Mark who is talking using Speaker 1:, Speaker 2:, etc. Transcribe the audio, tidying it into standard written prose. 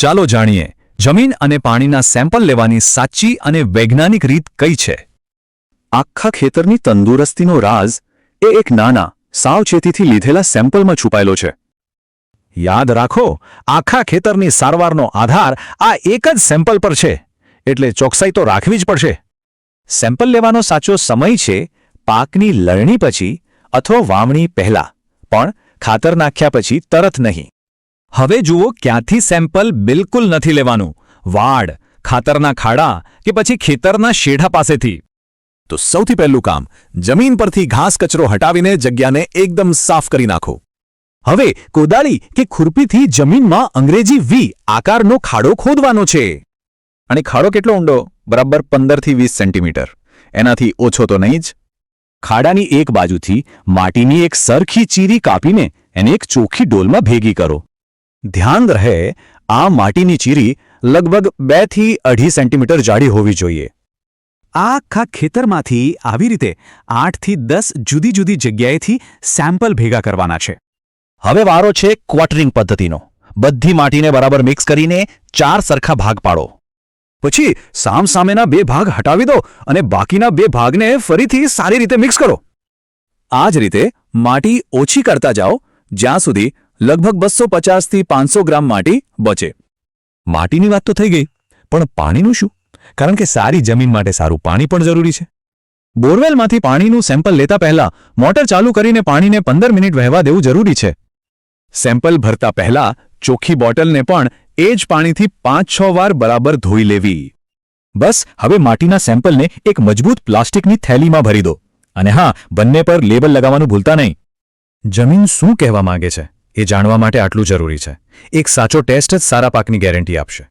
Speaker 1: ચાલો જાણીએ જમીન અને પાણીના સેમ્પલ લેવાની સાચી અને વૈજ્ઞાનિક રીત કઈ છે।
Speaker 2: આખા ખેતરની તંદુરસ્તીનો રાઝ એ એક નાના સાવચેતીથી લીધેલા સેમ્પલમાં છુપાયેલો છે।
Speaker 1: યાદ રાખો, આખા ખેતરની સારવારનો આધાર આ એક જ સેમ્પલ પર છે, એટલે ચોકસાઈ તો રાખવી જ પડશે। સેમ્પલ લેવાનો સાચો સમય છે પાકની લણણી પછી અથવા વાવણી પહેલા, પણ ખાતર નાખ્યા પછી તરત નહીં। હવે જુઓ ક્યાંથી સેમ્પલ બિલકુલ નથી લેવાનું, વાડ, ખાતરના ખાડા કે પછી ખેતરના શેઢા પાસેથી। તો સૌથી પહેલું કામ, જમીન પરથી ઘાસ કચરો હટાવીને જગ્યાને એકદમ સાફ કરી નાખો। હવે કોદાળી કે ખુરપીથી જમીનમાં અંગ્રેજી વી આકારનો ખાડો ખોદવાનો છે। અને ખાડો કેટલો ઊંડો? બરાબર 15 થી 20 સેન્ટીમીટર, એનાથી ઓછો તો નહીં જ। ખાડાની એક બાજુથી માટીની એક સરખી ચીરી કાપીને એને એક ચોખ્ખી ડોલમાં ભેગી કરો। ધ્યાન રહે, આ માટીની ચીરી લગભગ 2 થી 2.5 સેન્ટીમીટર જાડી હોવી જોઈએ। આ આખા ખેતરમાંથી આવી રીતે 8 થી 10 જુદી જુદી જગ્યાએથી સેમ્પલ ભેગા કરવાના છે। હવે વારો છે ક્વોટરિંગ પદ્ધતિનો। બધી માટીને બરાબર મિક્સ કરીને 4 સરખા ભાગ પાડો। પછી સામસામેના 2 ભાગ હટાવી દો અને બાકીના 2 ભાગને ફરીથી સારી રીતે મિક્સ કરો। આ જ રીતે માટી ઓછી કરતા જાઓ જ્યાં સુધી લગભગ 250 થી 500 ગ્રામ માટી બચે। માટીની વાત તો થઈ ગઈ, પણ પાણીનું શું? કારણ કે સારી જમીન માટે સારું પાણી પણ જરૂરી છે। બોરવેલમાંથી પાણીનું સેમ્પલ લેતા પહેલા મોટર ચાલુ કરીને પાણીને 15 મિનિટ વહેવા દેવું જરૂરી છે। સેમ્પલ ભરતા પહેલા ચોખ્ખી બોટલને પણ એ જ પાણીથી 5-6 વાર બરાબર ધોઈ લેવી। બસ હવે માટીના સેમ્પલને એક મજબૂત પ્લાસ્ટિકની થેલીમાં ભરી દો, અને હા, બંને પર લેબલ લગાવવાનું ભૂલતા નહીં। જમીન શું કહેવા માંગે છે એ જાણવા માટે આટલું જરૂરી છે। એક સાચો ટેસ્ટ જ સારા પાકની ગેરંટી આપશે।